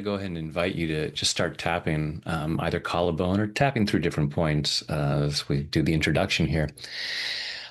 to go ahead and invite you to just start tapping either collarbone or tapping through different points as we do the introduction here.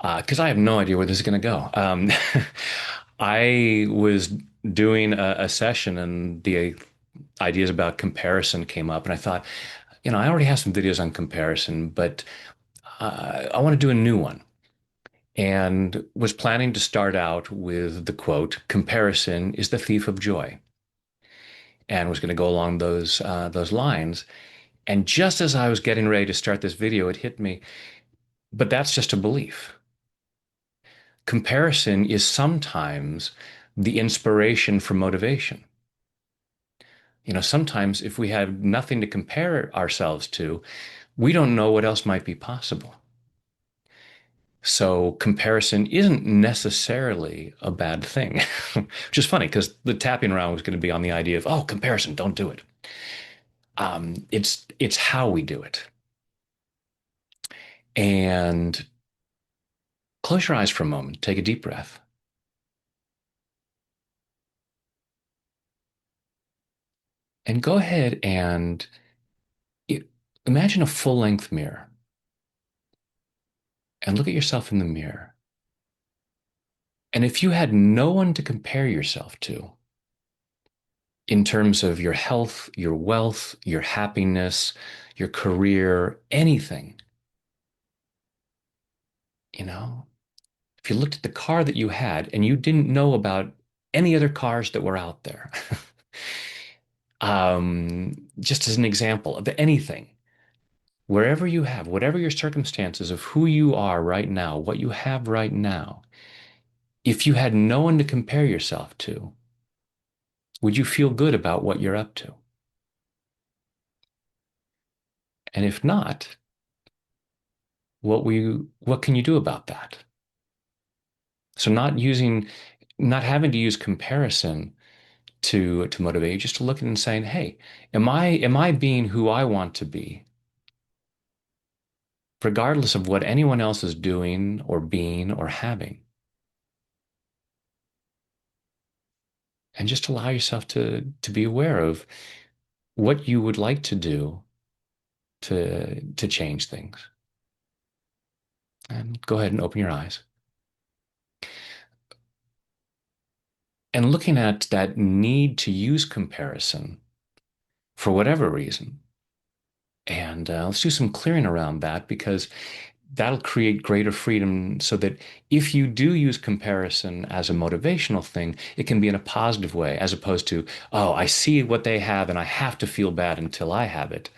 Because I have no idea where this is going to go. I was doing a session and the ideas about comparison came up, and I thought, I already have some videos on comparison, but I want to do a new one. And was planning to start out with the quote, "Comparison is the thief of joy," and was going to go along those lines. And just as I was getting ready to start this video, it hit me. But that's just a belief. Comparison is sometimes the inspiration for motivation. Sometimes if we have nothing to compare ourselves to, we don't know what else might be possible. So comparison isn't necessarily a bad thing, which is funny because the tapping around was going to be on the idea of, oh, comparison, don't do it. It's how we do it. And close your eyes for a moment, take a deep breath, and go ahead and imagine a full length mirror and look at yourself in the mirror. And if you had no one to compare yourself to in terms of your health, your wealth, your happiness, your career, anything, you know, if you looked at the car that you had and you didn't know about any other cars that were out there, just as an example of anything, wherever you have, whatever your circumstances of who you are right now, what you have right now, if you had no one to compare yourself to, would you feel good about what you're up to? And if not, what can you do about that? So not having to use comparison to motivate you, just to look at it and saying, hey, am I being who I want to be, regardless of what anyone else is doing or being or having? And just allow yourself to be aware of what you would like to do to change things. And go ahead and open your eyes. And looking at that need to use comparison for whatever reason. And let's do some clearing around that because that'll create greater freedom so that if you do use comparison as a motivational thing, it can be in a positive way as opposed to, oh, I see what they have and I have to feel bad until I have it,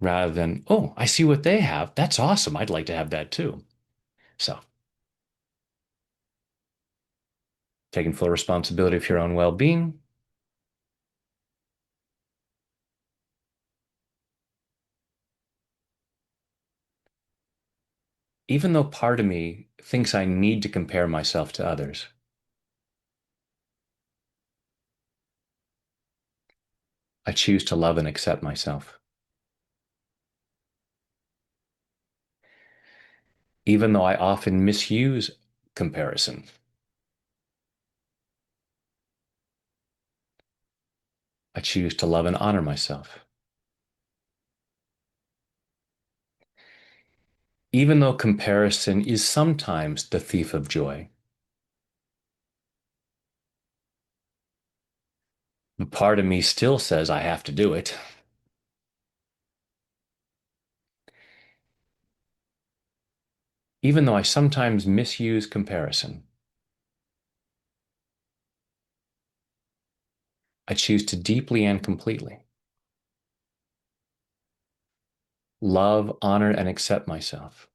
rather than, oh, I see what they have. That's awesome. I'd like to have that too. So taking full responsibility of your own well being. Even though part of me thinks I need to compare myself to others, I choose to love and accept myself. Even though I often misuse comparison, I choose to love and honor myself. Even though comparison is sometimes the thief of joy, a part of me still says I have to do it. Even though I sometimes misuse comparison, I choose to deeply and completely love, honor, and accept myself.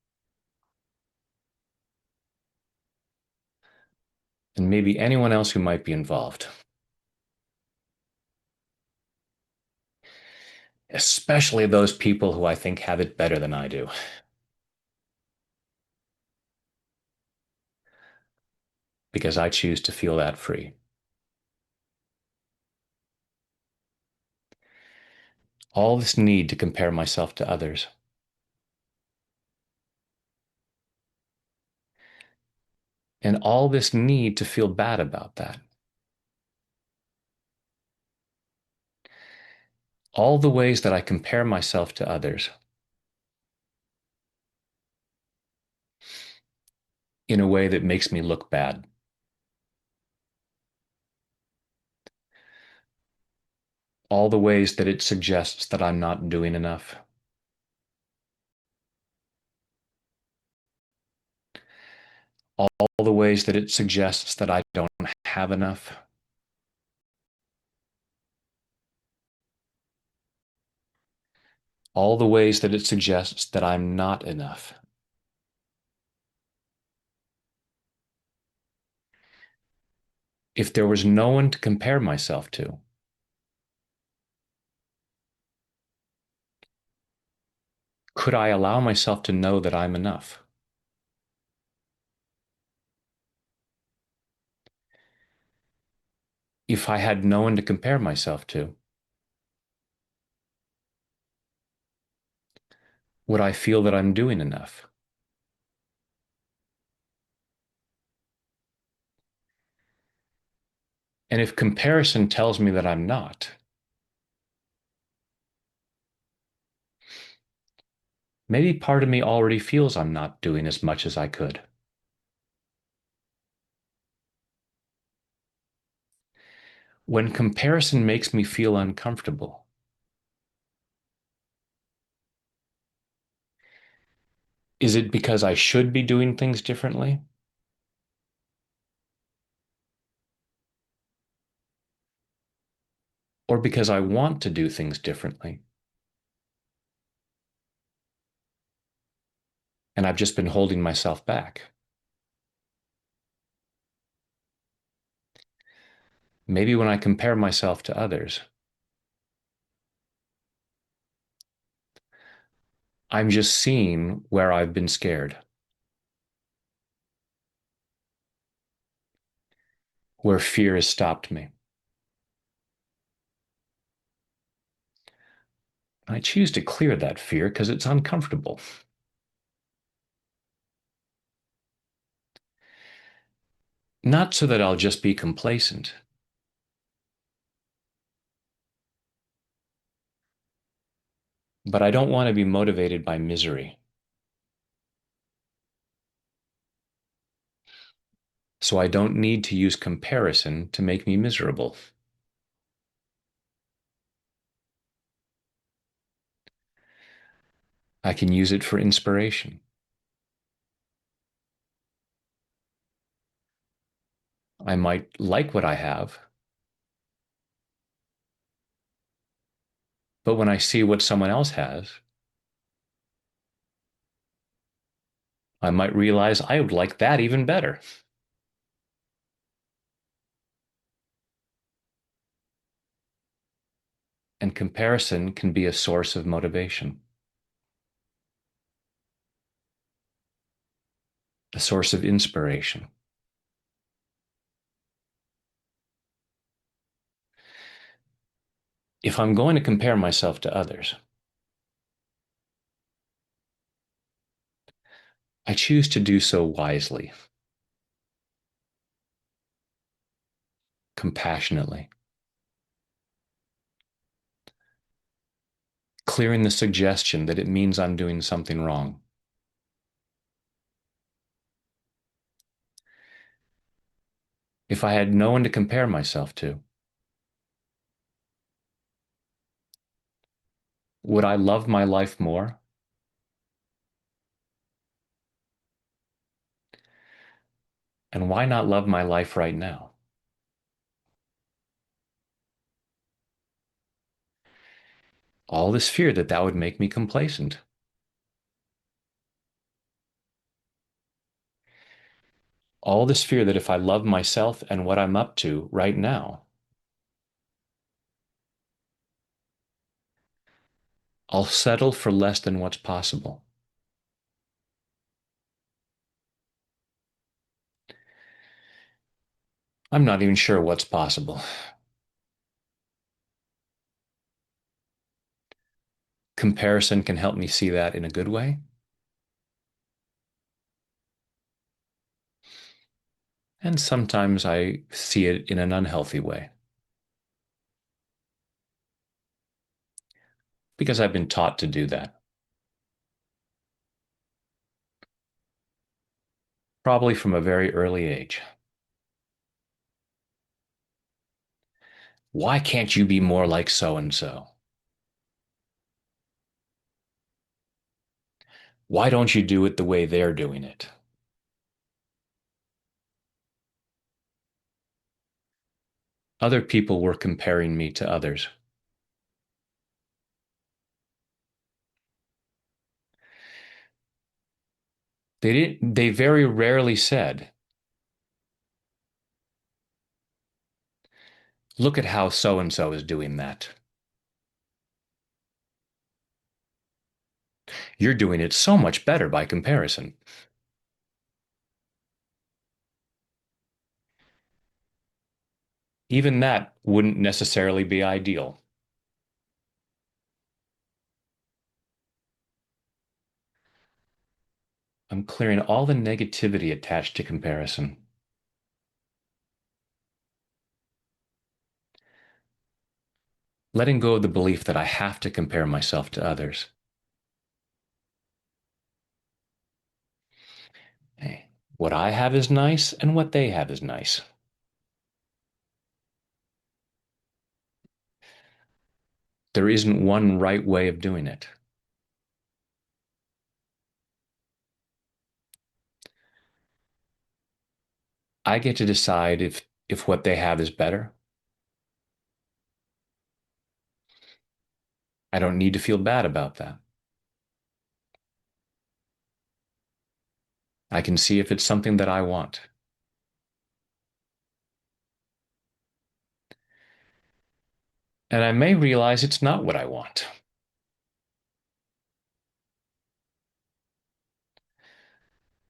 And maybe anyone else who might be involved, especially those people who I think have it better than I do, because I choose to feel that free. All this need to compare myself to others, and all this need to feel bad about that. All the ways that I compare myself to others in a way that makes me look bad. All the ways that it suggests that I'm not doing enough. All the ways that it suggests that I don't have enough. All the ways that it suggests that I'm not enough. If there was no one to compare myself to, could I allow myself to know that I'm enough? If I had no one to compare myself to, would I feel that I'm doing enough? And if comparison tells me that I'm not, maybe part of me already feels I'm not doing as much as I could. When comparison makes me feel uncomfortable, is it because I should be doing things differently? Or because I want to do things differently? And I've just been holding myself back. Maybe when I compare myself to others, I'm just seeing where I've been scared, where fear has stopped me. I choose to clear that fear because it's uncomfortable. Not so that I'll just be complacent, but I don't want to be motivated by misery. So I don't need to use comparison to make me miserable. I can use it for inspiration. I might like what I have, but when I see what someone else has, I might realize I would like that even better. And comparison can be a source of motivation, a source of inspiration. If I'm going to compare myself to others, I choose to do so wisely, compassionately, clearing the suggestion that it means I'm doing something wrong. If I had no one to compare myself to, would I love my life more? And why not love my life right now? All this fear that that would make me complacent. All this fear that if I love myself and what I'm up to right now, I'll settle for less than what's possible. I'm not even sure what's possible. Comparison can help me see that in a good way. And sometimes I see it in an unhealthy way. because I've been taught to do that, probably from a very early age. Why can't you be more like so and so? Why don't you do it the way they're doing it? Other people were comparing me to others. They very rarely said, look at how so and so is doing that. You're doing it so much better by comparison. Even that wouldn't necessarily be ideal. I'm clearing all the negativity attached to comparison, letting go of the belief that I have to compare myself to others. Hey, what I have is nice, and what they have is nice. There isn't one right way of doing it. I get to decide if what they have is better. I don't need to feel bad about that. I can see if it's something that I want. And I may realize it's not what I want.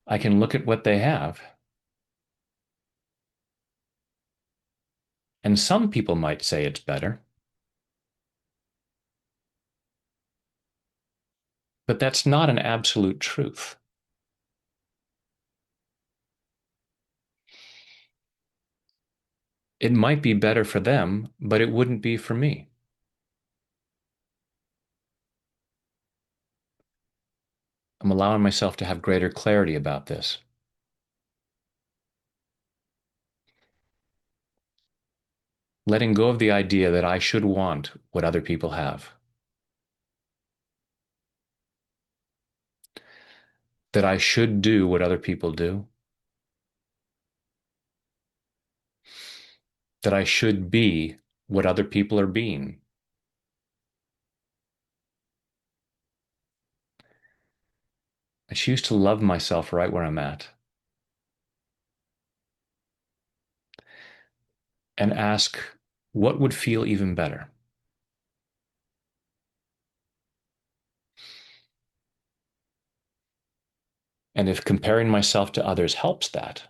I can look at what they have. And some people might say it's better, but that's not an absolute truth. It might be better for them, but it wouldn't be for me. I'm allowing myself to have greater clarity about this, letting go of the idea that I should want what other people have, that I should do what other people do, that I should be what other people are being. I choose to love myself right where I'm at and ask what would feel even better. And if comparing myself to others helps that,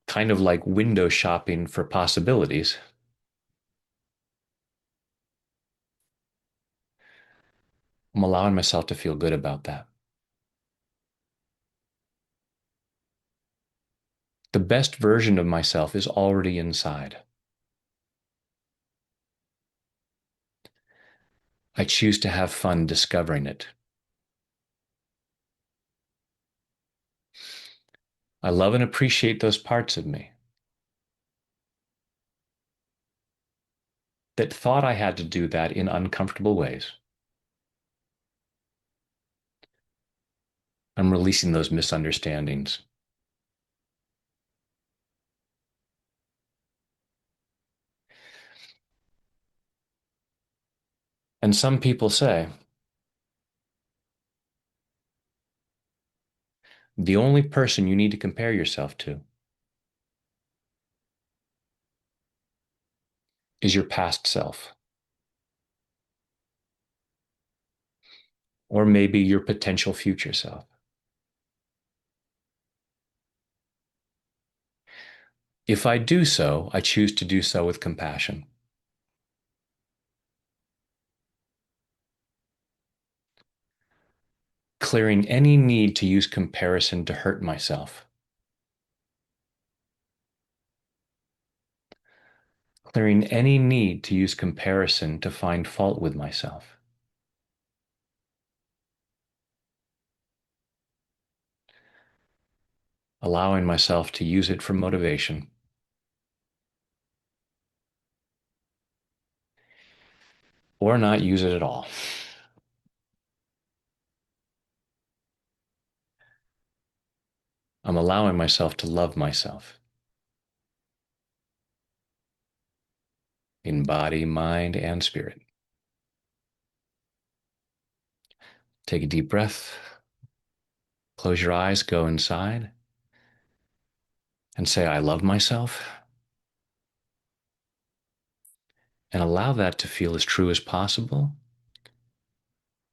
kind of like window shopping for possibilities, I'm allowing myself to feel good about that. The best version of myself is already inside. I choose to have fun discovering it. I love and appreciate those parts of me that thought I had to do that in uncomfortable ways. I'm releasing those misunderstandings. And some people say the only person you need to compare yourself to is your past self, or maybe your potential future self. If I do so, I choose to do so with compassion. Clearing any need to use comparison to hurt myself. clearing any need to use comparison to find fault with myself, allowing myself to use it for motivation or not use it at all. I'm allowing myself to love myself in body, mind, and spirit. Take a deep breath, close your eyes, go inside, and say, I love myself, and allow that to feel as true as possible.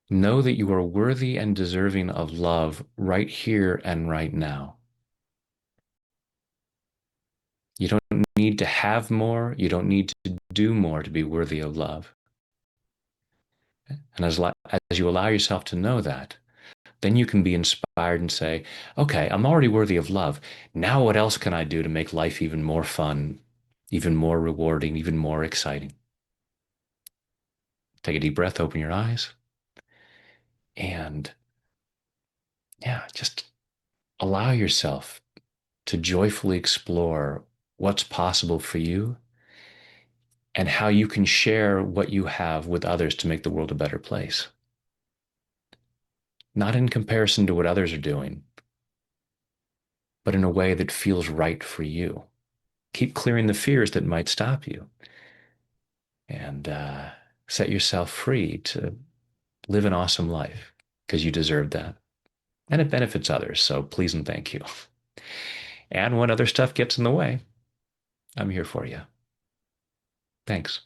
Know that you are worthy and deserving of love right here and right now. You don't need to have more. You don't need to do more to be worthy of love. And as you allow yourself to know that, then you can be inspired and say, okay, I'm already worthy of love. Now, what else can I do to make life even more fun, even more rewarding, even more exciting? Take a deep breath, open your eyes, and yeah, just allow yourself to joyfully explore what's possible for you and how you can share what you have with others to make the world a better place. Not in comparison to what others are doing, but in a way that feels right for you. Keep clearing the fears that might stop you and set yourself free to live an awesome life because you deserve that. And it benefits others. So please and thank you. And when other stuff gets in the way, I'm here for you. Thanks.